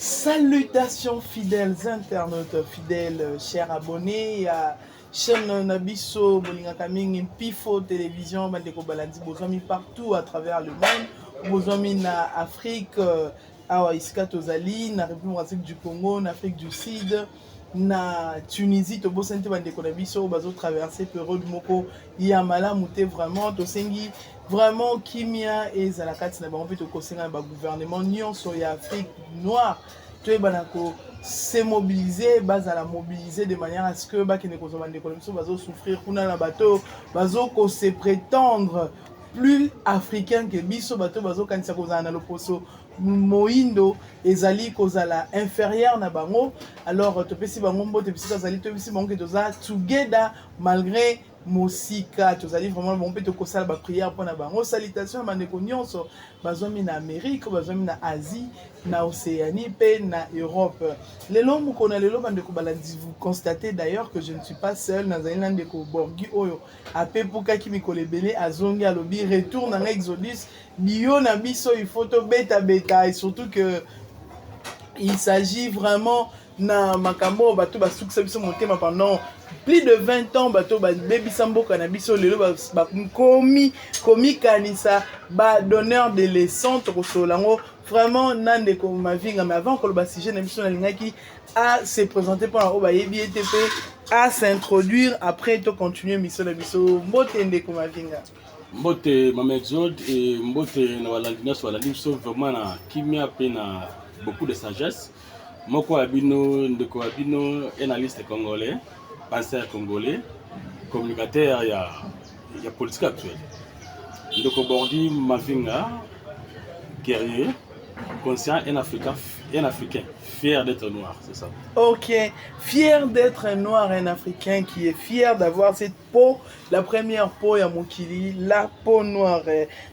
Salutations fidèles internautes, fidèles chers abonnés à chaîne Nabiso, Bolinga Kaming, Pifo Télévision, Bandeko Baladi, Bozomi partout à travers le monde, Bozomi na Afrique, Awa Iska Tozali, na République du Congo, na Afrique du Sud, na Tunisie, Tobo Sente Bandeko Nabiso, Bazo traverser période Moko, Yamala Mouté vraiment, Tosengi. Vraiment, Kimia et Zalakati n'a pas envie de conseiller un gouvernement Nyon sur l'Afrique noire. Tu es se mobiliser, base à la mobiliser de manière à ce que bah qui ne consomme des économies va souffrir pour la bateau, va se prétendre plus africain que biso bateau bazo quand ça cause un aloposo moindo ezali kozala inférieur na bango alors to pesi bango mbote pesi zali to pesi bango que toza together malgré Mosika, tu as dit vraiment bon peut te kosala ba prière pour na bango salutation à bandeko nyonso bazomi na Amérique bazomi na Asie na Océanie pe na Europe lelo mukona lelo bandeko balandi vous constatez d'ailleurs que je ne suis pas seul na zali ndeko borgi oyo ape puka ki mikole belé azongi alobi retour na Exodus bio na biso il faut to beta beta et surtout que il s'agit vraiment na makambo bato basukisa biso motema pendant plus de 20 ans bato ba bebi samboka na biso lelo ba komi kanisa ba donneur de leçons to solango vraiment nande ko mavinga mais avant que le sujet na biso na lingaki à se présenter pour la yebi ETP à s'introduire après to continuer mission na biso mbote ndeko mavinga mbote mama Exode et mbote na walandina so walandi biso vraiment na kimia pe na beaucoup de sagesse. Moko Abino, Ndeko Abino, analyste congolais, penseur congolais, communicateur, il y a politique actuelle. Ndeko Bordi Mavinga, guerrier, conscient, un Africain, fier d'être noir, c'est ça. Ok, fier d'être un noir, un Africain qui est fier d'avoir cette peau, la première peau ya mokili, la peau noire.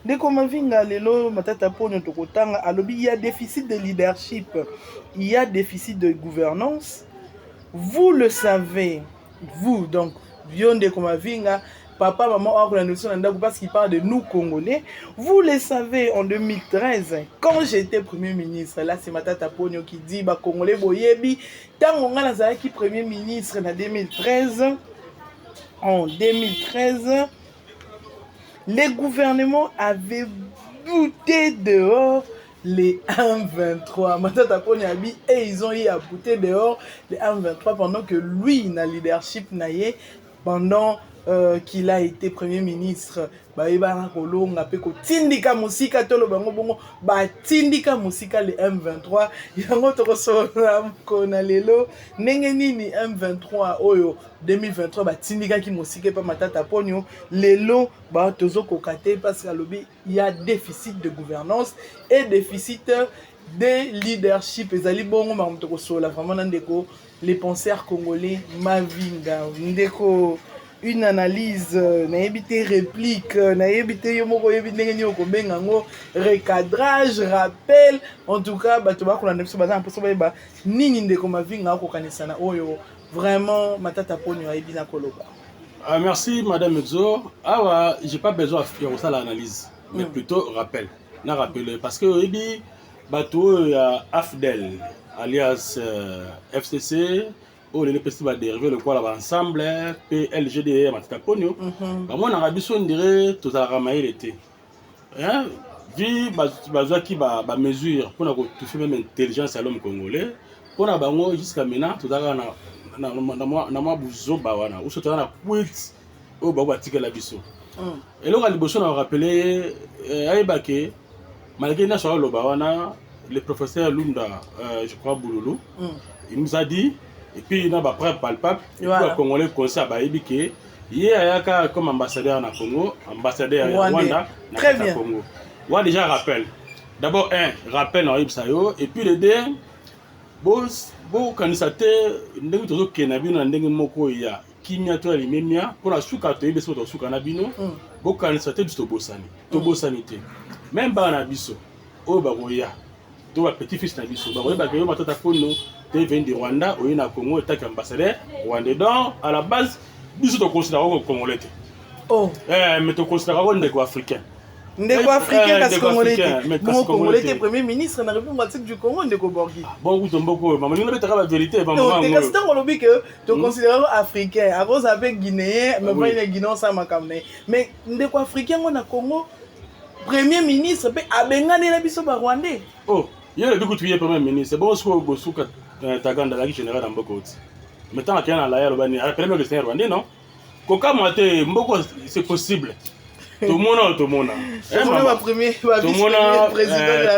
Ndeko Mavinga, lelo matata peau nyotokotanga, alobi il y a déficit de leadership, il y a déficit de gouvernance. Vous le savez, vous donc, Ndeko Mavinga, papa, maman, parce qu'il parle de nous Congolais. Vous le savez, en 2013, quand j'étais Premier ministre, là c'est Matata Pogno qui dit, bah Congolais boyebi, tant on a la qui Premier ministre en 2013, les gouvernements avaient bouté dehors les 1-23. Matata Pogno a dit, et ils ont eu à bouter dehors les 1-23 pendant que lui, na leadership naïe, pendant qu'il a été premier ministre baïba kolonga pe ko tindika musika tolo bango bongo ba tindika musika le M23 yango to kosola kona lelo ndenge nini M23 oyo 2023 ba tindika ki musika pa Matata Pogno lelo ba tozo kokate parce que lobi il y a déficit de gouvernance et déficit de leadership ezali bongo ba to kosola vraiment ndeko les penseurs congolais Mavinga ndeko une analyse na évité réplique na évité yomoko évité nyoko bengango recadrage rappel en tout cas bato ba kolanda biso baza mposo ba nini ndeko Mavinga ko kanisana oyo vraiment Matata Pogno a ebina koloba. Ah merci madame Exo. Ah j'ai pas besoin de faire ça l'analyse mais plutôt rappel. Na rappeler parce que ebi bato ya AFDEL alias FCC oh les petits va dériver le quoi là ensemble PLGD Matata Pogno bah moi na biso on dirait tout ça ramailler l'été hein vi bazwa ki ba mesure pour na toucher même intelligence à l'homme congolais pour na bango jusqu'à maintenant tout ça na moi buzo ba wana ou surtout na quit au ba tika la biso et là on a besoin de rappeler aibake malgré na sur le ba wana le professeur Lunda je crois Boulolo il nous a dit et puis il y a des preuves palpables. Les Congolais conseillent à Baïbike. Il y a comme ambassadeur na Congo, ambassadeur Rwanda très bien. Congo. Ouais déjà rappel. D'abord rappel en Ibsayo et puis le deux bon candidaté ndenge tozo kenabi na ndenge moko ya kimia to alimemia pour la souka to yebeso to souka na bino bon candidaté du tobosani te. Même ba na biso o ba roya to ba petit fils na biso ba roya ba ke Matata Pogno vient du Rwanda, ou na Congo, et tant qu'ambassadeur rwandais. Donc, à la base, nous sommes considérés comme Congolais. Oh. Mais nous considérons comme des Africains. Ndeko africain parce que Congolais bon Congolais était premier ministre na République démocratique du Congo Ndeko Borghi. Bon goût mboko maman ni na la vérité maman. Non, c'est quand on lobby que tu considères africain, à cause avec guinéen, mais pas une guinéen ça makamne. Mais Ndeko africain on a Congo premier ministre pe abengane na biso ba Rwandais. Oh, il y a le but tu es premier ministre. Bon ce que Bosuka Taganda la général mboko. Maintenant à Kiana la Yalobani, après même que c'est Rwandais non? Koka Mate mboko c'est possible. Tout le monde, tout le monde. Tout le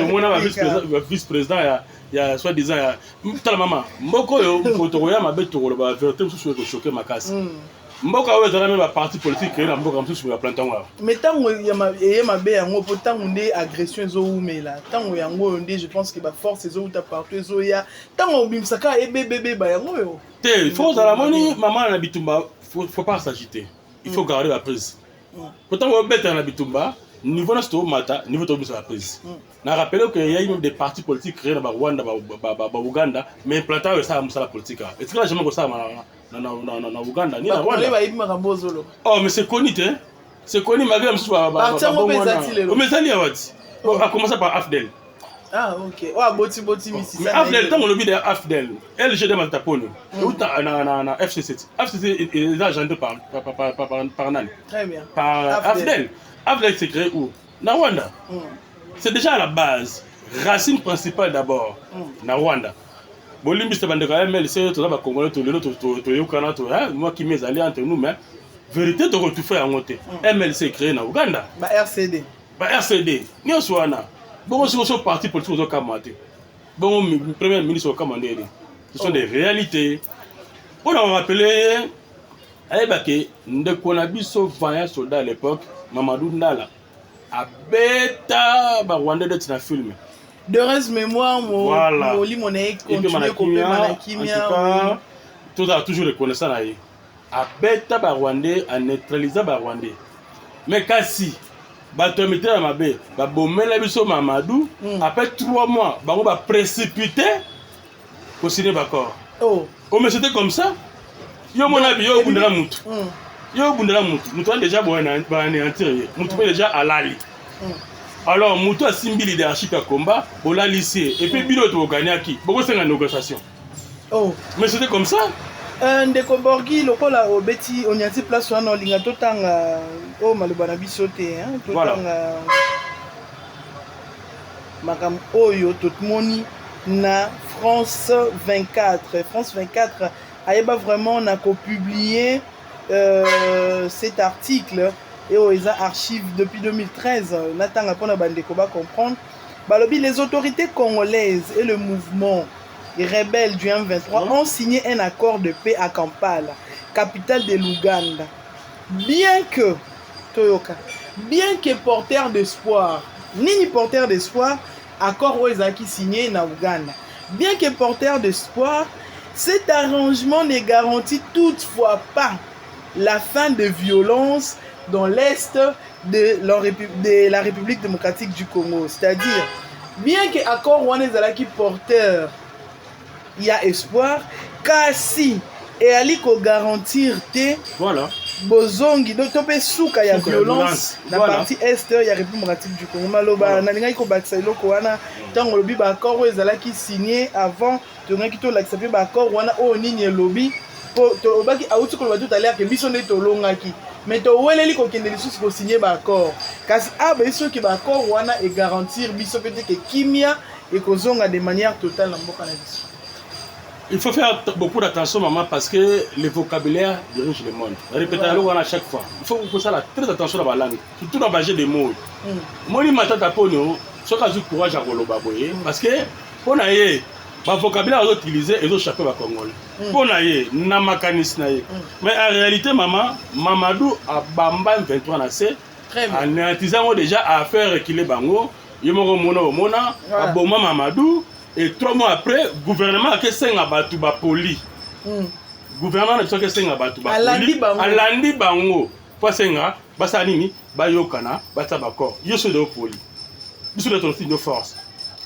monde, vice-président, il y a soi-disant, tout le maman. Mboko yo, Kotoya m'a bête pour le vérité, je suis choqué ma casse. Mboko yo, c'est même parti politique qui est là, Mboko comme sur la plantation. Mais tant qu'il y a ma bête, en gros, tant qu'on est agression mais là, tant qu'on est en gros, je pense que la force est où t'as partout, il y a tant qu'on bim saka et bébé, bah en gros. Il faut dans la monnaie, maman la bitumba, faut pas s'agiter. Il faut garder la prise. Pourtant, on va mettre Bitumba, niveau national mata, niveau de la prise. Je rappelle qu'il y a eu des partis politiques créés dans Rwanda, Ouganda, mais implantés ça dans la politique. Et c'est là que j'aime ça dans Ouganda, ni dans Rwanda. Oh, mais c'est connu, hein? C'est connu malgré que je sois. Mais ça, on a commencé par Afdel. Ah, ok. Oh, boti misi. Mais Afdel, tant qu'on le dit d'Afdel, elle, j'ai demandé ta pone. Na FCC. FCC est agenté par Nani. Très bien. Par Afdel. Afdel s'est créé où? Na Rwanda. C'est déjà à la base. Racine principale d'abord. Na Rwanda. Bolimbi c'est bande quand même, c'est tout ça, Congolais, tout le tout, moi qui m'ai allié entre nous, mais vérité, tu tout fait à monter. MLC créé na Ouganda. Bah RCD. Bah RCD. Ni Oswana. Bon, si on parti politique au Kamate, bon, le premier ministre au Kamandé, ce sont des réalités. On a rappelé, que Ndekonabiso vaillant soldat à l'époque, Mamadou Ndala, a bêta Rwandais de un film. De reste mémoire, voilà. Mon Kimia, tout a toujours reconnaissant là. A bêta Rwandais, a neutralisé Rwandais. Mais Kassi. Bato mité à ma bé, ba bomela biso Mamadou, après 3 mois, ba on va précipiter pour signer d'accord. Oh, mais c'était comme ça. Yo mon abi yo bundela mutu. Yo bundela mutu. Mutu a déjà bon anéantir. Mutu est déjà à l'ali. Alors mutu a simbi leadership à combat, pour la lycée et puis bilo to gagner qui. Beaucoup c'est une négociation. Oh, mais c'était comme ça. Ndeko Borghi lokola obeti onyati place wana olinga totanga o maloba na biso te hein totanga makam oyo totmoni na France 24 ayeba vraiment na ko publier cet article et aux archives depuis 2013 natanga pona bandeko ba comprendre balobi les autorités congolaises et le mouvement les rebelles du M23 ont signé un accord de paix à Kampala, capitale de l'Ouganda. Bien que porteur d'espoir, ni porteur d'espoir, accord Oezaki signé na Ouganda. Bien que porteur d'espoir, cet arrangement ne garantit toutefois pas la fin de violence dans l'est de la République démocratique du Congo. C'est-à-dire, bien que accord Oezaki porteur, il y a espoir, kasi et ali ko garantir te voilà bozongi donc topé souka ya violence na partie est ya République démocratique du Congo maloba na linga ko bakisa loko wana tango lobi ba accord o ezalaki signé avant to ngaki to l'accepter ba accord wana o nini lobi po to obaki auti ko tout à l'heure que biso ne to longaki mais to weleli ko kende lisusu ko signer ba accord kasi aba biso ki ba accord wana et garantir biso peut-être que kimia et ko zonga de manière totale na mboka na biso. Il faut faire beaucoup d'attention, maman, parce que le vocabulaire dirige le monde. Répétez le à chaque fois. Il faut faire très attention à la langue, surtout dans le baget des mots. Moi, je m'attends à Pono, ce que j'ai courage à Rolobaboye, parce que, pour le vocabulaire à utiliser, ils ont échappé à Congolais. Pour le namacanisme. Mais en réalité, maman, Mamadou a Bamba 23 nassé, en artisan déjà à faire reculer Bango, Yomoro Mona, à Boma Mamadou. Et 3 mois après, le gouvernement a fait un bateau poli. Le gouvernement a fait un bateau poli. Alandi bango. Poissenga, basanini, bayokana, batabako. Yo suis de poli. Yo suis de de force.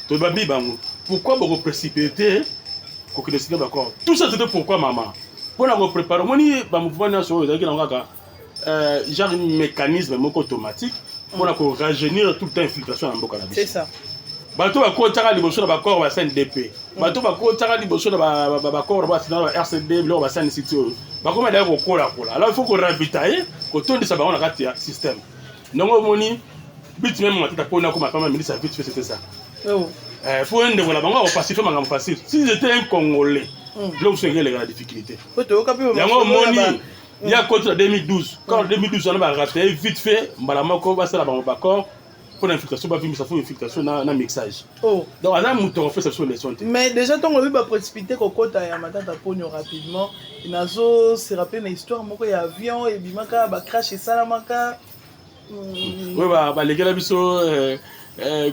To babi bango. Pourquoi vous précipiter pour que décider d'accord? Tout ça c'était pourquoi maman. Pour nous préparer, moi ni ba mouvement sur les genre un mécanisme automatique pour rajeunir tout le temps infiltration en Boka. C'est ça. Bato bakotaka liboso na bakor ba CNDP. Bato bakotaka liboso na bakor ba RCD lo ba CNCT. Bakoma d'ailleurs kokola kola. Alors il faut qu'on ravitaille, qu'on tourne ça ba on a raté système. Non moni but même matata pona comme ma ministre vite fait c'était ça. Oh. Faut un de voilà bango pacifier mangam facile. Si j'étais un Congolais, là où serait les difficultés. Yango moni il y a contre 2012. Quand 2012 on a raté vite fait mbalamako ba ça la bango bakor. Pour l'infiltration, ça faut une infiltration dans le mixage. Oh. Donc, on a on fait ça sur les sons. Mais déjà, quand on a vu précipiter Kokota et Amatata Pogno rapidement, il a se rappelé une histoire, il y a un avion, et Bimaka, il crash et Salamaka. Oui, les gars,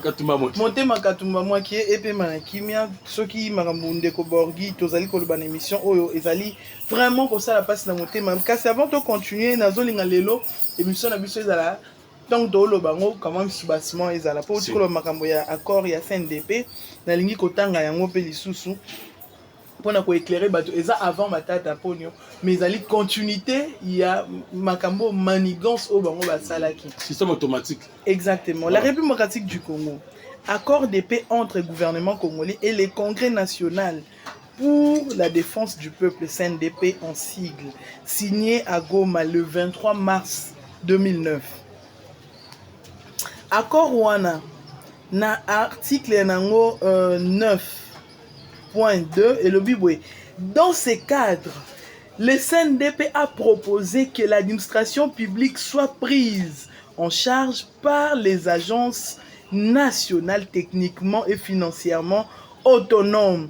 Katumba Moki. Monté ma Katumba Moki, et puis Manakimia, ceux qui m'ont ko Borgi, Tozali Koloban émission, Oyo, Ezali, vraiment comme ça la passe dans monter, même car c'est avant de continuer, Nazolinga Lelo, émission Nabiso Ezala. Donc dans le bango quand même ce bâtiment est à la pour que le makambo ya accord ya CNDP na lingi kotanga yango pe lisusu pona ko éclairer bato eza avant matata ponyo mais ali continuité il y a makambo manigance au bango basalaki système automatique. Exactement. La République démocratique du Congo, accord de paix entre le gouvernement congolais et le Congrès national pour la défense du peuple CNDP en sigle, signé à Goma le 23 mars 2009. Accord wana na article nango 9.2 et le biboué. Dans ce cadre, le CNDP a proposé que l'administration publique soit prise en charge par les agences nationales techniquement et financièrement autonomes,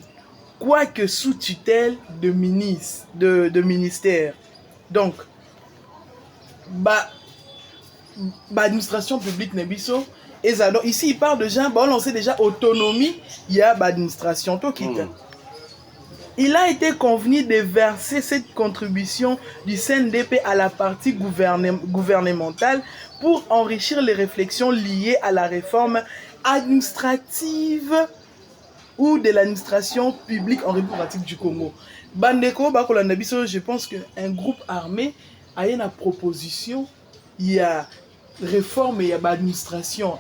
quoique sous tutelle de ministère. Donc, l'administration publique Nebiso, et ici il parle de gens, on sait déjà autonomie, il y a l'administration. Il a été convenu de verser cette contribution du CNDP à la partie gouvernementale pour enrichir les réflexions liées à la réforme administrative ou de l'administration publique en République du Congo. Bandeko, je pense qu'un groupe armé a une proposition, il y a réforme et il y a administration,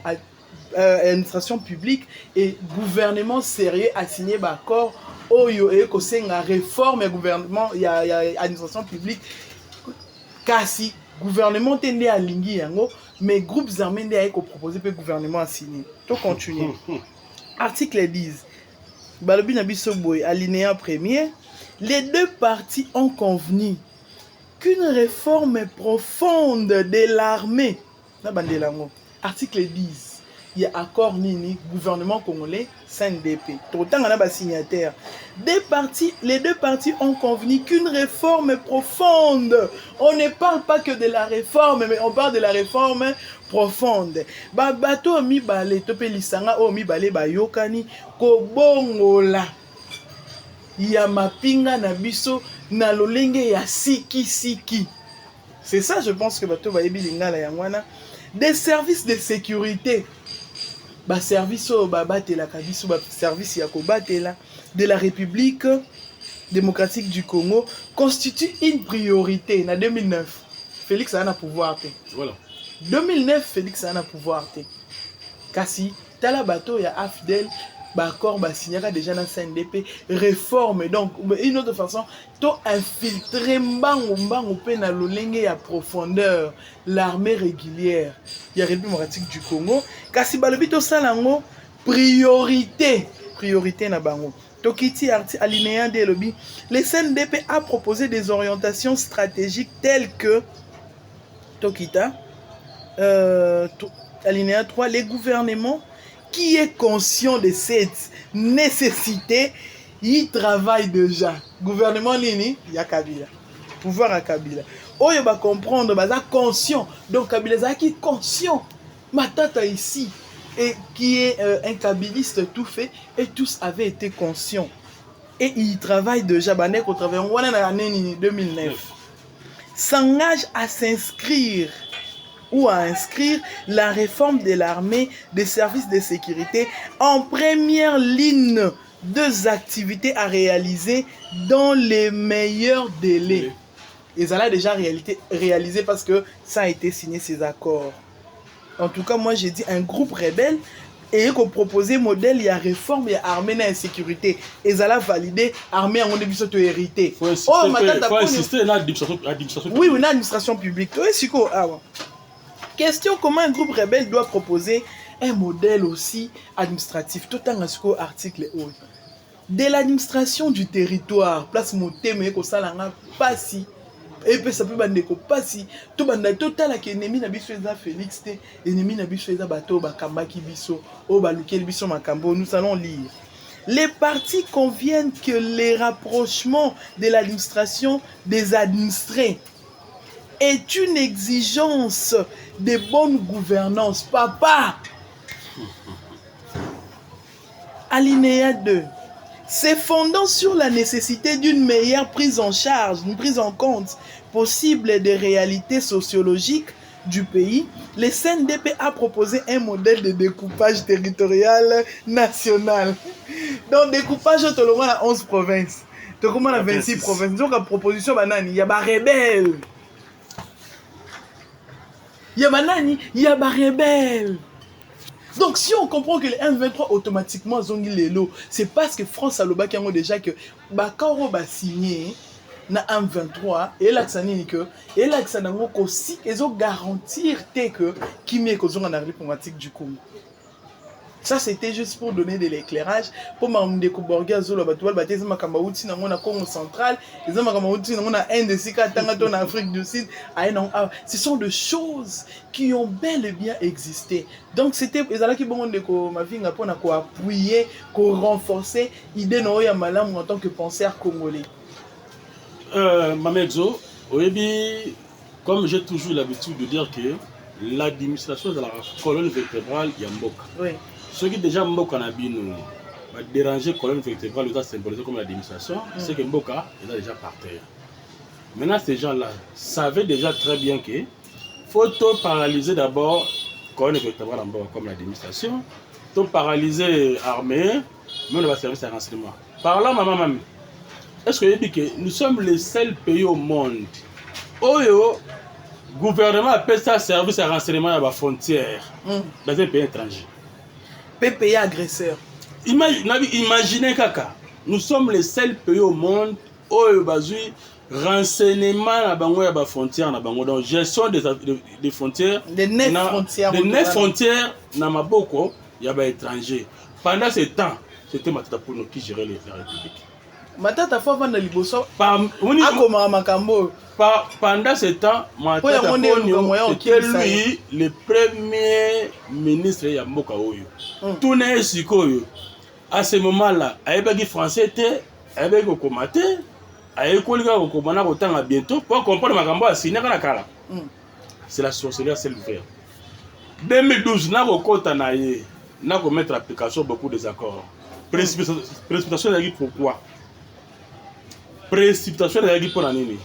administration publique et gouvernement sérieux a signé l'accord. Oyo et kosenga réforme et gouvernement il y a administration publique kasi gouvernement tende à lingi yango mais groupes armés ndé ko proposer pe gouvernement a signé to continuer article 10 balobi na biso boy alinéa premier les deux parties ont convenu qu'une réforme profonde de l'armée na bandelango article 10 il y a accord nini gouvernement congolais CNDP. Autant on a pas signataire. Les deux parties ont convenu qu'une réforme profonde. On ne parle pas que de la réforme, mais on parle de la réforme profonde. Bato mi balé topé lisanga o mi balé ba yokani ko bongola. Ya mapinga na biso na lolenge ya siki. C'est ça je pense que bato ba yebilinga la yangwana des services de sécurité. Service service de la République démocratique du Congo constitue une priorité. En 2009, Félix a un pouvoir. Voilà. 2009, Félix a un pouvoir. Kasi, tala bateau ya AFDEL, accord signera déjà dans CNDP réforme. Donc, une autre façon, to infiltrer mbango pe na lolenge ya profondeur l'armée régulière. Il y a République démocratique du Congo. Kasi balobi to salango priorité na bango. Tokiti alinéa de lobby. Le CNDP a proposé des orientations stratégiques telles que Tokita alinéa 3 les gouvernements qui est conscient de cette nécessité, il travaille déjà. Gouvernement Lini, il y a Kabila. Pouvoir à Kabila. Oyo va comprendre, baza conscient. Donc Kabila qui est conscient. Matata ici, et qui est un kabiliste tout fait, et tous avaient été conscients. Et il travaille déjà, Banek au travail, on est en l'année 2009. S'engage à s'inscrire ou à inscrire la réforme de l'armée des services de sécurité en première ligne des activités à réaliser dans les meilleurs délais. Et ça l'a déjà réalisé parce que ça a été signé ces accords. en tout cas moi j'ai dit un groupe rebelle et qu'on proposait modèle, il y a réforme, il y a armée et sécurité. Et ça l'a validé, armée en début de hérité. Faut insister dans l'administration. Oui, une administration publique. Oui, c'est quoi? Ah, ouais. Question, comment un groupe rebelle doit proposer un modèle aussi administratif? Tout en article haut. De l'administration du territoire, place moté, mais que ça n'a pas si. Et puis ça peut bandeko pasi tout banda total que ennemi na biso eza Félix te ennemi na biso eza bato bakambaki biso o balukeli biso makambo. Nous allons lire. Les partis conviennent que les rapprochements de l'administration des administrés est une exigence de bonne gouvernance. Papa. Alinéa 2. Se fondant sur la nécessité d'une meilleure prise en charge, une prise en compte possible des réalités sociologiques du pays, le CNDP a proposé un modèle de découpage territorial national. Donc, découpage, tout le monde a 11 provinces. Tout le monde a 26 provinces. Donc, la proposition, il y a des rebelles. Il y a des rebelles. Donc, si on comprend que les M23 automatiquement ont les lots, c'est parce que France a le déjà que Bakaro va signer na M23 et là ça n'est que et là ça n'a aussi ils ont garantir que qui met cause en arrière diplomatique du Congo. Ça c'était juste pour donner de l'éclairage pour m'amener ko borga zo la batoual bateza makamba uti na mona Congo central, ils ont makamba uti na mona Inde sika tanga en Afrique du Sud, ce sont des choses qui ont bel et bien existé. Donc c'était ezala ki bongo ndeko mavinga pona ko appuyer, ko renforcer idée no ya malamu en tant que penseur congolais. Mamexo, comme j'ai toujours l'habitude de dire que l'administration de la colonne vertébrale il y a Mboka. Oui. Ceux qui déjà Mboka n'a pas dérangé la colonne vertébrale, le symbolisé comme l'administration, c'est que Mboka est déjà par terre. Maintenant, ces gens-là savaient déjà très bien que faut paralyser d'abord la colonne vertébrale en Mboka comme l'administration, faut paralyser l'armée, mais on va servir ses renseignements. Par là, maman, est-ce que vous dites que nous sommes les seuls pays au monde où le gouvernement appelle ça service à renseignement à la frontière dans un pays étranger? Pays agresseur. Imaginez Kaka, nous sommes les seuls pays au monde où le renseignement à la frontière, donc gestion des frontières, des 9 frontières, des 9 frontières, dans Maboko, il y a des étrangers. Pendant ce temps, c'était Matata Pouno qui gérait la République. Matata faut vendre liboso. Pendant ce temps, Matata Pouno était lui le premier ministre de Mboka Oyo. Tout n'est pas à ce moment-là, il y a des Français, il y a des Comate, il y a des Comate bientôt pour comprendre Makambo à signer la Kala. C'est la sorcellerie celle vert. 2012, n'a pas mettre en application beaucoup des accords. Précipitation de la guerre, pourquoi? Précipitation de la guerre pour l'année.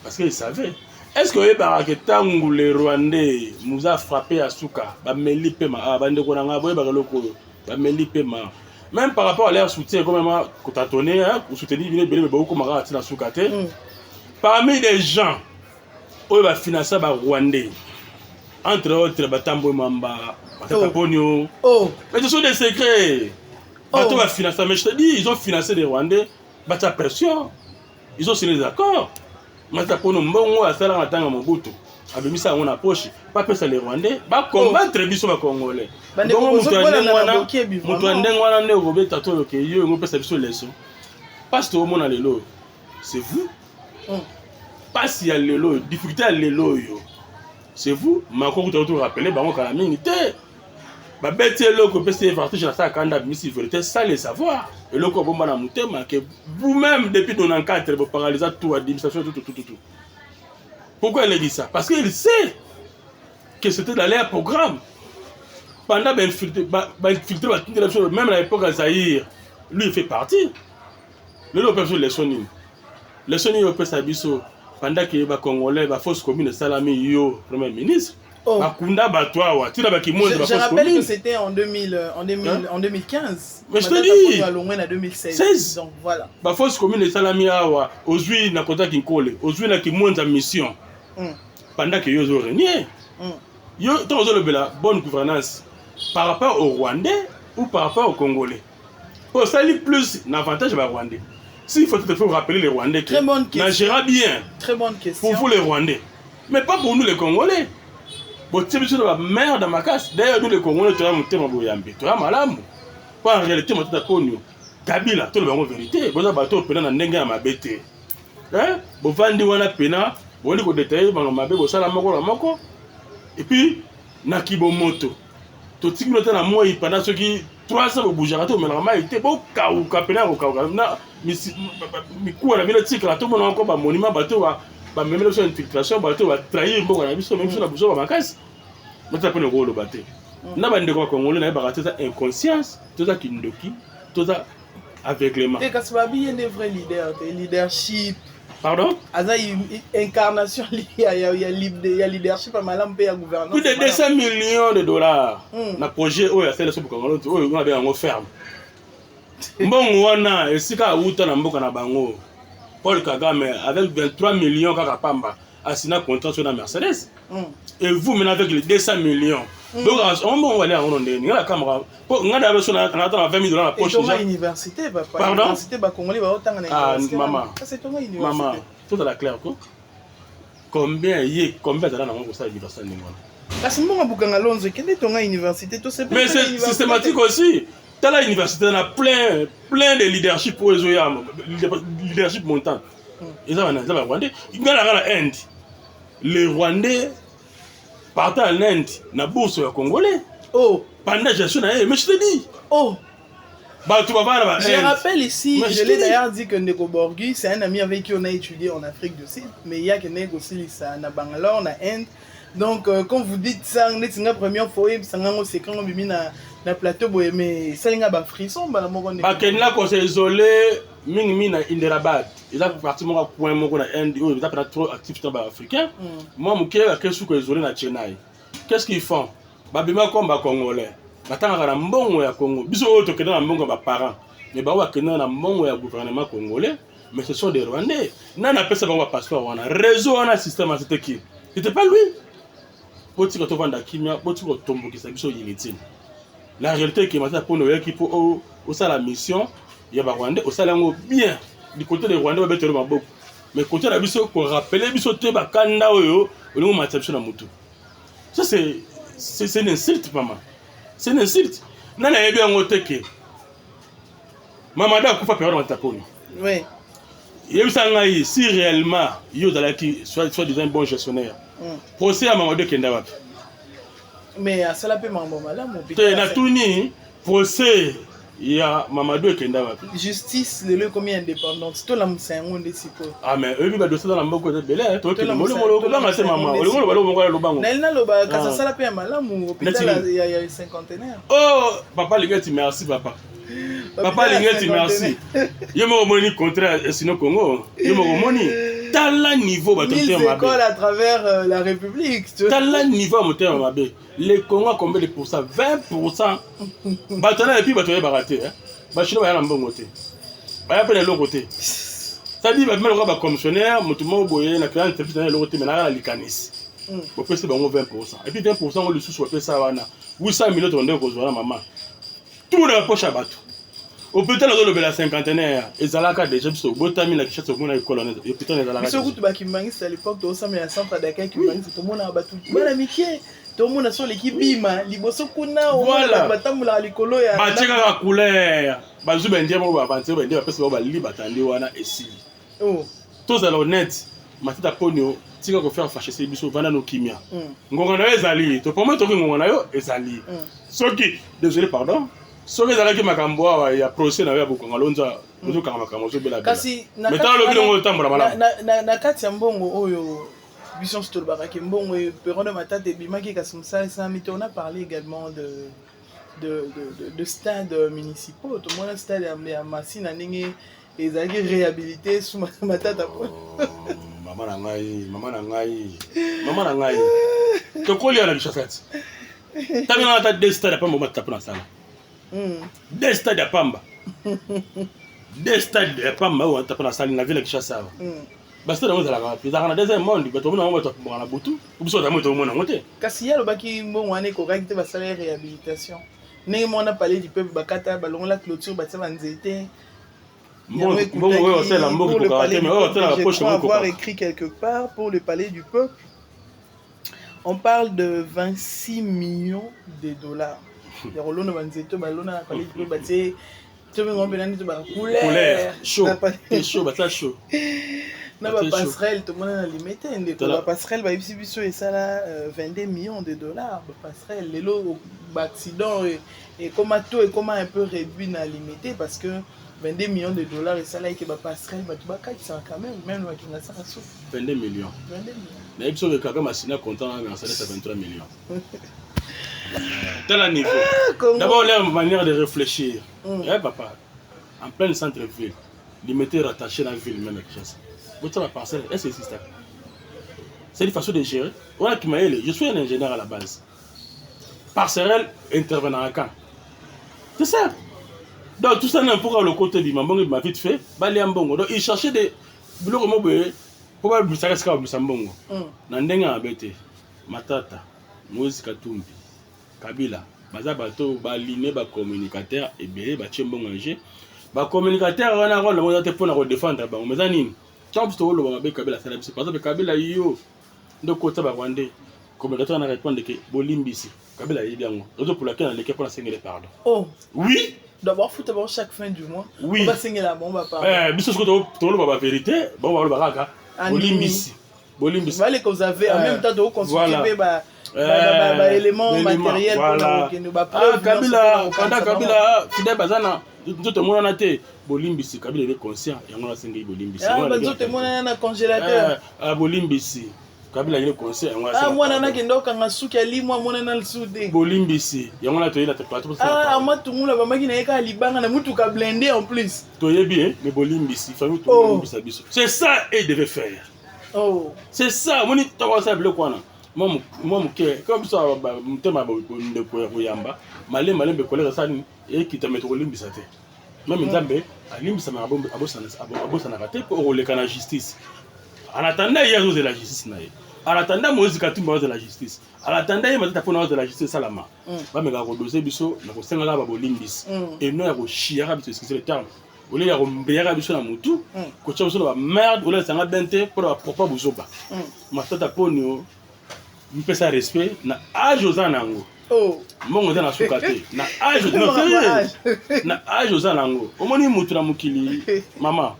Parce qu'ils savaient. Est-ce que tant les Rwandais nous a frappé à Souka, même par rapport à leur soutien, comme on a donné, pour soutenir beaucoup de Souka. Parmi les gens qui ont financé les Rwandais, entre autres, Batambo Mamba, Bataponio. Mais ce sont des secrets. Mais je te dis, ils ont financé les Rwandais, Bata pression. Ils ont signé des accords. Matapono Mbongo a sala matanga Mobutu. Abimisa on approche. Pas que ça les Rwandais. Ba combattre biso ba Congolais. Bongo mutu andengwana ne robeta to ke yo ngo pesa biso leso. Parce que au monde lelo. C'est vous. Pas si y a lelo, difficulté à lelo yo. C'est vous. Mako ko to rappeler bango kala minité. Ba beti loko pesa vartige na sa kanda bimisi vérité ça les savoir. Et le coup, que vous-même, depuis 1994, vous paralysez tout, l'administration, tout. Pourquoi il dit ça? Parce qu'il sait que c'était dans leur programme. Pendant l'infiltré, même à l'époque à Zahir, lui il fait partie. Le lot de les Sonines. Les Sonines, ils ont pendant que les Congolais, la fausse commune, Salami, yo, premier ministre. Je rappelle que c'était en 2015. Mais je te dis, en 2016. Donc voilà. La force commune de Salami Awa, aujourd'hui, na kota kinkole, aujourd'hui, na kimonza mission. Pendant que yo ont régné. Yo, tant que la bonne gouvernance, par rapport aux Rwandais ou par rapport aux Congolais. Pour ça, il y a plus d'avantages aux Rwandais. S'il faut rappeler les Rwandais qui gérera bien. Très bonne question. Pour vous les Rwandais. Mais pas pour nous les Congolais. Bon, tu sais, la merde dans ma casse. D'ailleurs, nous les Congolais, tu as monté ma boyambi. Tu as malamou. Pas en réalité, tu as connu. Kabila, tu as la vérité. Bon, ça va tout pena n'enga ma bête. Hein? Bon, vandi wana pena. Bon, il faut détailler dans ma bête. Bon, ça la moko. Et puis, Nakibomoto. Tu as dit que na moi pendant ce qui 300 au bougerato mais la maille était beau kaou kapena au kaou na mi quoi la ville tika tout le monde encore ba monument bateau ba même sur infiltration bateau va trahir bon na biso même sur la bouso ba makasi mais ça peut le rôle bateau na ba ndeko congolais na ba ça inconscience tout ça kindoki tout ça aveuglement et quand ça bien des vrais leaders des leadership. Pardon? Aza incarnation liée il y a leadership à malam pe ya gouvernance. Plus de 200 millions de dollars. Na projet o ya sele so bokangolo o ngona be ngo ferme. Mbongo wana esika uta na mboka na bango. Paul Kagame avec 23 millions kaka pamba asina contrat sur la Mercedes. Et vous maintenant avec les 200 millions. Donc on va aller en Rwanda. Ni la caméra. Ngada ba so na 20 000 dollars na poche déjà. Et université papa. Pardon? Université ba congolais ba otanga na université. Ah maman. C'est ton université. Maman, tout à la claire quoi. Combien dans mon ça université ni moi. Parce que moi bukanga lonzo kende tonga université tout c'est. Mais c'est systématique aussi. Dans la université on a plein de leadership pour les leadership montant. Et ça va Rwandais. Ngala Inde. Les Rwandais partent en Inde na bourse ya Congolais. Oh, pendant gestion na mais je te dis. Oh. Je rappelle ici, je l'ai d'ailleurs dit que Ndeko Borgui, c'est un ami avec qui on a étudié en Afrique du Sud, mais il y a que Ndeko aussi na Bangalore, na Inde. Donc quand vous dites ça, on est la première fois, c'est quand on bimi na plateau mais ça linga ba frisson ba moko ne. Ba kenla ko se isolé mingi na Inderabad. Ils ont pratiquement point moko na Inde, ils ont pas trop actif dans africain. Moi muké la kesu ko isolé na Chennai. Qu'est-ce qu'ils font? Ba bima comme ba congolais. Batanga na mbongo ya Congo. Biso oto kena na mbongo ba parents. Mais ba wa kena na mbongo ya gouvernement congolais, mais ce sont des Rwandais. Nana pesa ba passeport wana. Réseau wana système c'était qui? C'était pas lui. Poti ko to vanda kimia, poti ko tombo ki sa biso yinitine. La réalité qui m'a pour nous qui pour au ça la mission, il y a ba Rwandais, au ça lango bien. Du côté des Rwandais ba betelo maboko. Mais côté la biso ko rappeler biso te ba kanda oyo, olingo matapso na mutu. Ça c'est une insulte maman. C'est une insulte. Nana yebi yango teke. Mamada akufa période en taponi. Oui. Yebisa ngai si réellement yo zalaki soit disant bon gestionnaire. Procès à Mamadou Kenda wapi. Mais à cela peut mambo malamu. Te na tuni procès ya Mamadou Kenda wapi. Justice le comme indépendante. To la musango ndesipo. Ah mais eux ba dossier dans la mboko de belé to ke molo la ngase mama. Ole ngolo balo ngolo lobango. Nelna loba kasa sala pe malamu hôpital il y a cinquantenaire. Oh papa Lingeti merci papa. Papa Lingeti merci. Yemo moni contraire sinon Congo. Yemo moni tala niveau ba tonté mabe. École à travers la République. Tala niveau moté mabe. Les Congo combien de pourcents? 20%. Batana et puis batoye baraté hein. Ba chino ba na mbongo te. Ba ya pe le côté. Ça dit ba même ba commissionnaire mutumo boye na client service na le côté mais na la likanis. Bo pese bango 20%. Et puis 20% on le sous pe ça wana. 800 millions tonde ko zona maman. Tout dans la poche à bateau. Au peut-être dans le cinquantenaire, ezalaka déjà biso botami na kicha tomona colonel et peut-être ezalaka. Biso kutu ba kimbangi à l'époque to ça mais à centre d'accueil kimbangi to mona batu. Bana mikie to mona so l'équipe bima liboso kuna o mona batamula likolo ya. Ba tcheka ka couleur. Ba zuba ndie mo ba banté ba ndie ba pesa ba li batandi wana esili. Oh. Tous à l'honnête, matita ponyo tika ko faire fâcher ces biso vana no kimia. Ngonga na ezali, to pour moi to ngonga na yo ezali. Soki, désolé pardon. Soki ezalaki makambo awa ya procès na yo ya bokonga lonza ozokanga makambo ozobela bela. Kasi na longo tambola malamu. Na kati ya mbongo oyo biso stolbaka mbongo peron de matata ebimaki kasi musala ça mais on a parlé également de stades municipaux. Tout le monde stade ya Masina ndenge ezalaki réhabilité sous matata. Maman na ngai. Tokoli ala bishasati. Tabina na des stades pa mboma tapona sala. Des stades à Pamba. Des stades à Pamba ou à la ville de Kinshasa. Basta na mozala ka pizza na deuxième monde bato mona bato pour na butu ubiso ta moto mona ngote kasi ya lobaki mbongo wana ekokaki te basala ya réhabilitation ndenge mona palais du peuple bakata balongola clôture batia banzete mbongo oyo osala mbongo kokate mais oyo osala poche pour avoir écrit quelque part pour le palais du peuple on parle de 26 millions de dollars ya kolona banzete balona na palais du peuple batie tu veux ngombe nani to ba couleur chaud chaud bata chaud na ba passerelle to mona na limite ndeko ba passerelle ba ibisi biso esala 22 millions de dollars ba passerelle lelo ba accident et comme tout et comment un peu réduit na limité parce que 22 millions de dollars et ça là que ba passerelle ba tuba ça quand même ba kinga ça so 22 millions 22 millions na ibso le kaka masina content na ça 23 millions tel un niveau d'abord leur manière de réfléchir papa en plein centre-ville limité rattaché à la ville même Kinshasa votre la parcelle est-ce que c'est une façon de gérer voilà qui m'a aidé je suis un ingénieur à la base parcelle intervenant à quand c'est ça donc tout ça n'importe le côté du mambongo m'a vite fait bali mbongo donc il cherchait des biloko mobe pour pas busaka ska busambongo na ndenga abete matata Moïse Katumbi Kabila baza bato baline ba communicateur ebele ba tchembongo ngé ba communicateur wana rôle mo te pona ko défendre ba meza nini champs to lo ba be Kabila sala biso parce que Kabila yo ndoko ta ba Rwandais communicateur na répondre que bolimbisi Kabila yi biango auto pour laquelle l'équipe pour la singler pardon oh oui d'abord faut d'abord chaque fin du mois oui. On va singler la bombe pardon biso ko to lo ba vérité bon ba lo ba kaka bolimbisi bolimbisi voilà que vous avez en même temps de consulter éléments matériels voilà. Kabila pendant Kabila fidèle bazana nzoto mona te bolimbisi Kabila est conscient yango na sengi bolimbisi nzoto mona na congélateur bolimbisi Kabila est conscient yango na mwana na kendo kanga suki ali mwana na sude bolimbisi yango na toyela te plateau amatungula bamaki na yeka libanga na mutuka blindé en plus toyebi mais bolimbisi famille tout bolimbisa biso c'est ça il devait faire c'est ça moni to ça bleu quoi moi comme ça mutema ndeko ya kuyamba malembe kolera sani ekita metoko limbisa te même nzambe alimbisa na abosana kate pour oleka na justice en attendant hier de la justice na en attendant Moïse Katumbi de la justice en attendant matata pona de la justice salama ba meka ko doser biso na ko senga ba bolimbisi et non ya ko chiara biso excusez le terme ole ya ko mbeyaka biso na mutu ko tsa biso ba merde ole sanga bente pour pourquoi buzoba matata ponio mpesa respect na âge aux anango mbongo za na suka te na âge na âge aux anango omoni mutu na mukili mama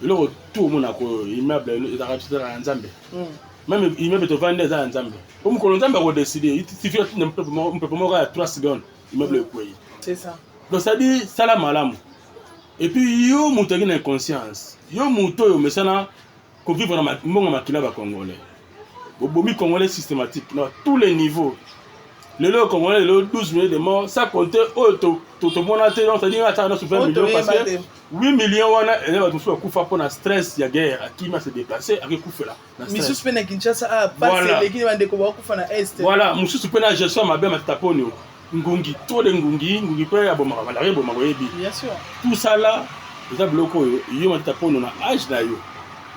le tout mona ko immeuble za rapidement nzambe même immeuble to vendre za nzambe comme ko nzambe ko décider il suffit de un peu mo ya 3 secondes immeuble ko yi c'est ça donc ça dit sala malamu et puis yo mutu qui na conscience yo mutu yo mesana ko vivre na mbongo makila ba congolais bomi congolais systématique dans tous les niveaux. Le congolais, le 12 millions de morts, ça comptait tout le monde a été dans c'est-à-dire à 20 millions parce que 8 millions wana et là tout ça kufa pour na stress ya guerre qui m'a se déplacer avec kufa là. Monsieur Spena Kinshasa a passé l'équipe de ko kufa na est. Voilà, monsieur Spena gestion ma bien mataponi ngungi trop de ngungi pe ya boma ba la boma yebi. Bien sûr. Tout ça là, ça bloqué yo mataponi na âge na yo.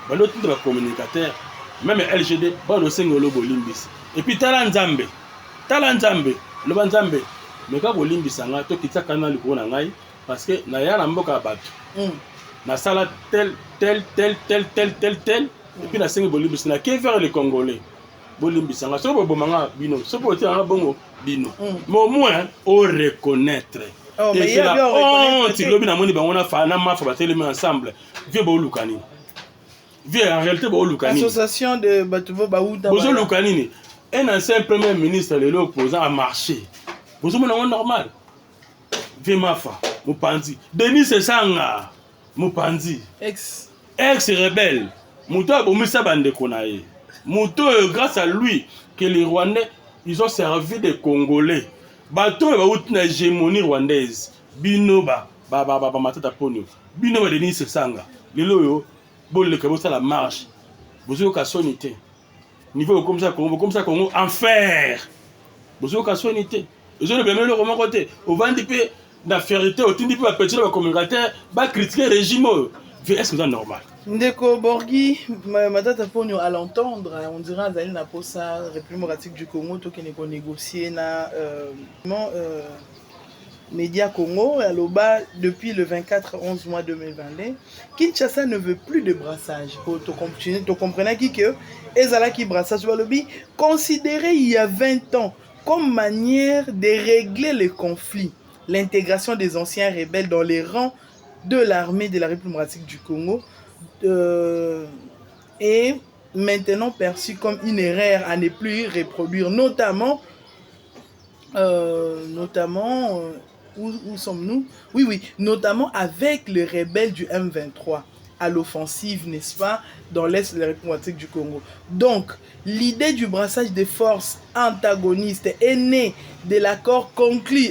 Ba l'autre de communicateur même LGD ba lo sengolo bolimbisi et puis tala nzambe lo banzambe mais ka bolimbisa nga to kitaka na liko na ngai parce que na ya na mboka bato na sala tel et puis na sengi bolimbisa na ke vers les congolais bolimbisa nga so bo bomanga bino so bo tia bongo bino mais au moins au reconnaître et c'est là on ti lobi na moni bango na fa na mafa batelemi ensemble vieux bo lukani vieux en réalité bo lukani association de Batuvo Baouda bo lukani un ancien premier ministre de l'opposant a marché vous avez un normal vieux mafa Mupanzi Denis Sanga Mupanzi ex rebelle muto abomisa bandeko na ye muto grâce à lui que les Rwandais ils ont servi des Congolais bato ba out na hégémonie rwandaise binoba matata ponyo binoba Denis Sanga lelo yo bolle que ça la marche vous avez sonité niveau comme ça Congo enfer vous avez sonité vous avez le même côté au vent de la vérité au tindi pe petit le communicateur ba critiquer régime est-ce que c'est normal? Ndeko Borgui, Matata Ponyo, à l'entendre, on dira Azali n'a pas ça, République démocratique du Congo, tout qui n'est qu'on négocié na Média Congo, à l'OBA, depuis le 24-11 mois 2022, Kinshasa ne veut plus de brassage. Tu comprenez qui que Ezala qui brassage va lobby considéré il y a 20 ans comme manière de régler les conflits, l'intégration des anciens rebelles dans les rangs de l'armée de la République démocratique du Congo est maintenant perçu comme une erreur à ne plus reproduire, notamment où sommes-nous? Oui, notamment avec les rebelles du M23 à l'offensive, n'est-ce pas, dans l'est de la République démocratique du Congo. Donc, l'idée du brassage des forces antagonistes est née de l'accord conclu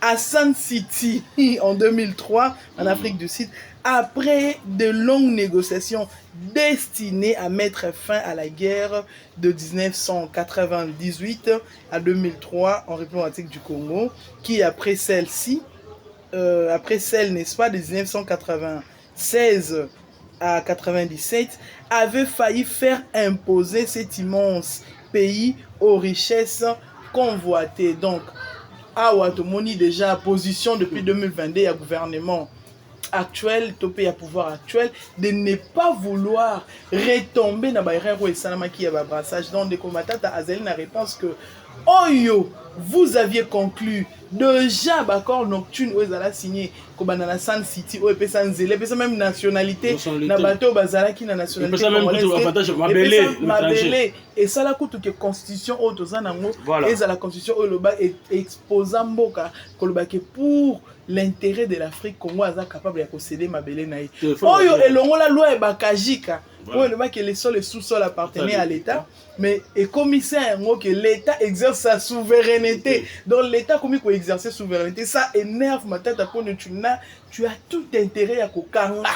à Sun City en 2003, en Afrique du Sud, après de longues négociations destinées à mettre fin à la guerre de 1998 à 2003 en République démocratique du Congo, qui après celle-ci, n'est-ce pas, de 1996 à 97, avait failli faire imposer cet immense pays aux richesses convoitées. Donc, à Watomoni déjà position depuis 2022, il y a gouvernement actuel, topé à pouvoir actuel, de ne pas vouloir retomber dans l'erreur et salama qui a brassage. Donc, des combattants à Azali la réponse que Oyo, vous aviez conclu déjà l'accord nocturne où ils allaient signer comme dans la Sun City où ils peuvent même nationalité na bateau bazala qui na nationalité congolaise et ça la coûte que constitution au tozanango et ça la constitution au loba exposant mboka kolobake pour l'intérêt de l'Afrique Congo aza capable de posséder mabele naï oyo elongo la loi e bakajika oui, le mec, les sols et sous-sols appartenaient à l'État, mais et commissaire que l'État exerce sa souveraineté. Donc l'État comme il peut exercer sa souveraineté, ça énerve ma tête à point de tu as tout intérêt à kokanga.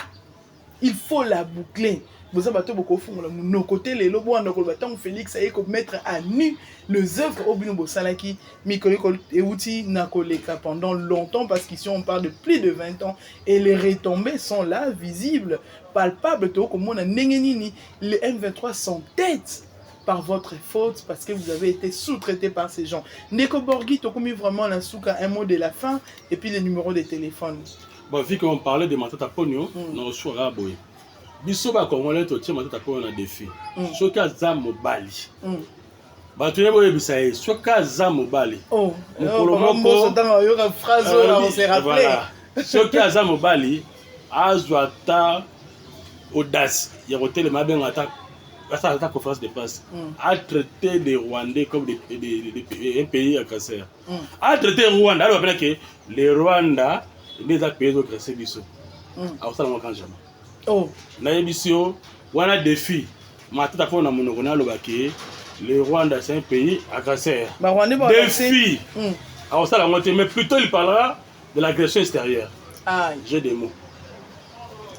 Il faut la boucler. Vous avez beaucoup de nos côtés les lobos en Okolbaton Félix a mettre à nu les œuvres au Binobo Salaki, Mikoli et Outi Nakoleka pendant longtemps parce qu'ici on parle de plus de 20 ans et les retombées sont là, visibles, palpables. Comme on a Nengenini, les M23 sont têtes par votre faute parce que vous avez été sous-traité par ces gens. Neko Borgui, tu as commis vraiment la souka, un mot de la fin et puis les numéros de téléphone. Bon, vu qu'on parlait de Matata Ponyo, on a choisi Boy. Biso ba Congolais to tia Matata Ponyo na défi. Soki aza mobali. Bato yebo yebisa ye, soki aza mobali. Oh, moko dans yo ka phrase là on s'est rappelé. Soki aza mobali, azwa ta audace. Ya hôtel mabenga ta à ta conférence de presse, a traité les Rwandais comme des pays agresseurs. A traité Rwanda, alors que les Rwandais, les pays agressés, à ça, on jamais. Oh, Naïbisio, on a des filles. Ma tête à fond, on a le Rwanda, c'est un pays agresseur. Des filles. À ça, mais plutôt, il parlera de l'agression extérieure. J'ai des mots.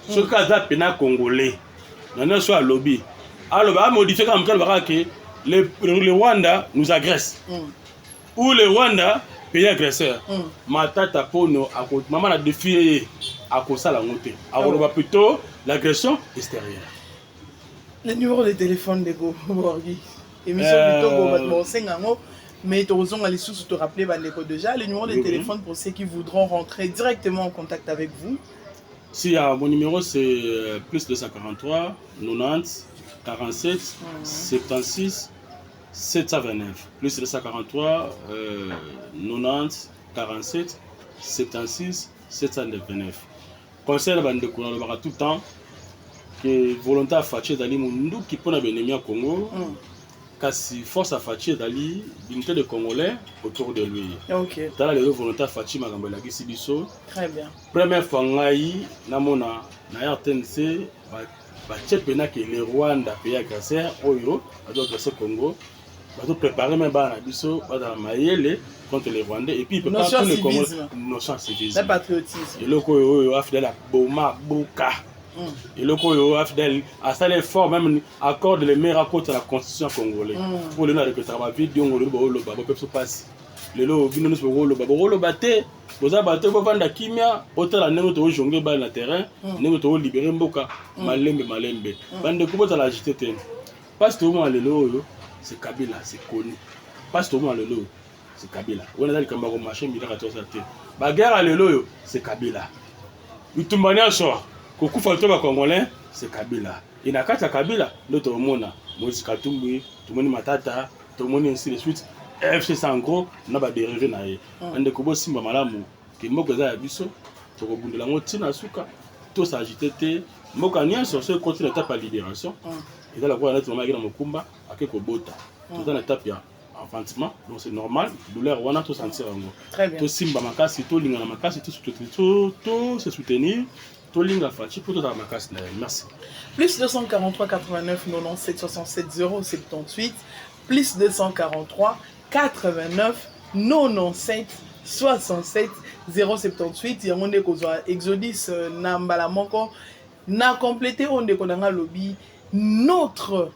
Ce cas-là, pénal congolais, on a soit lobby. Alors, on a modifié comme que le Rwanda nous agresse. Ou le Rwanda, pays agresseur. Ma tata pono, maman a défié à cause de la montée. Alors, plutôt l'agression extérieure. Le numéro de téléphone de Borgui. Émission plutôt mais tu as les sous te rappeler déjà. Le numéro de téléphone pour ceux qui voudront rentrer directement en contact avec vous. Si mon numéro c'est plus 243 90 47 76 729 plus 243 90 47 76 729. Conseil bande de Kouna tout le temps que volontaire Faché Dali Mundu qui peut n'avoir au Congo. Kasi force à Faché Dali l'unité de Congolais autour de lui. OK. Dans les volontaires Faché Magambela qui Sibiso. Très bien. Première fois ngai namona na RTNC ba tchepena que le Rwanda pays agresseur oyo ado agresser Congo. Ba to préparer même ba na biso ba dans mayele contre les Rwandais et puis peut pas tout le Congo notion civisme. Le patriotisme. Et le oyo afdel la boma boka. Et le Koyo Afdel a ça les forts même accorde les meilleurs contre la constitution congolaise. Pour le nom de travail vidéo on le baba peut se passer. lelo bino nyonso bokoloba te boza bato bovanda kimia otala ndenge tojongle bale na terrain ndenge tolibere mboka malembe bandeko bozala agité te mpasi tomona lelo oyo c'est Kabila c'est connu mpasi tomona lelo oyo c'est Kabila wana eza likambo ya komarche milaka tosala te baguerre lelo oyo c'est Kabila bitumba nyonso kokufa to bakongolais c'est Kabila et na kati ya Kabila nde tomona Moïse Katumbi tomoni Matata tomoni ainsi de suite FC en gros na badérivé na ye ndeko bosimba malamu ke moko eza ya biso tokobundela yango ntina suka tosagite te mboka nyonso so continue étape ya libération eza lakola neti mama akena mokumba ake kobota toza na étape ya enfantement donc c'est normal douleur wana tosentir yango tosimba makasi tolingana makasi se soutenir tolinga faci pour tozala makasi na ye merci plus 243 89 97 67 078 plus 243 89 97 67 078 yango nde kozwa Exodus na mbala moko na complété onde konanga lobby notre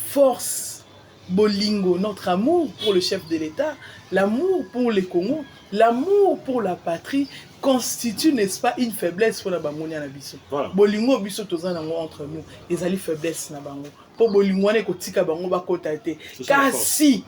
force bolingo, notre amour pour le chef de l'État, l'amour pour le Congo, l'amour pour la patrie constitue, n'est-ce pas, une faiblesse pour la bango na biso. Bolingo biso tozana nango entre nous, ezali faiblesse na bango. Po bolingo ne kotika bango ba kota te. Kasi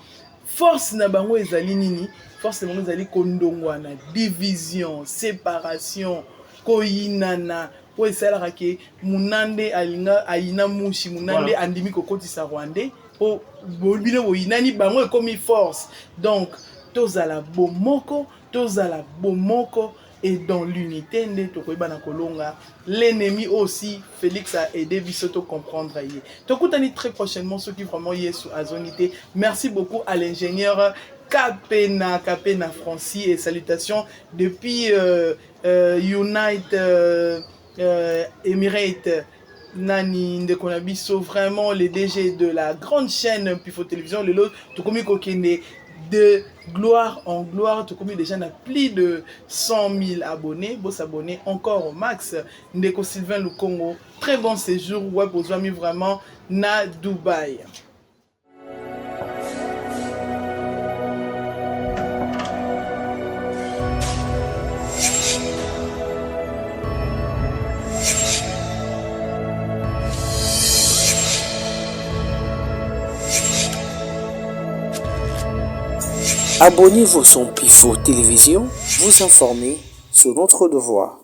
force na bango ezali nini? Force na bango ezali kondongwana, division, séparation, koyinana. Po esalaka ke munande alinga ayina mushi munande andimi kokotisa Rwandais. Po bolbino boyinani bango ekomi force. Donc tozala bomoko, tozala bomoko. Et dans l'unité, l'ennemi aussi, Félix a aidé Bissoto à comprendre. Tokutani très prochainement ceux qui vraiment y est sous Azonité. Merci beaucoup à l'ingénieur Kapena Francis et salutations depuis United Emirates. Nani Ndekonabiso, vraiment les DG de la grande chaîne Pifo Télévision, le lot, Tokomi Kokene. De gloire en gloire, tout comme déjà n'a plus de 100 000 abonnés, beau s'abonner encore au max. Ndeko Sylvain le Congo, très bon séjour, ouais, pour vraiment na Dubaï. Abonnez-vous sur Pifo Télévision, vous informer sur notre devoir.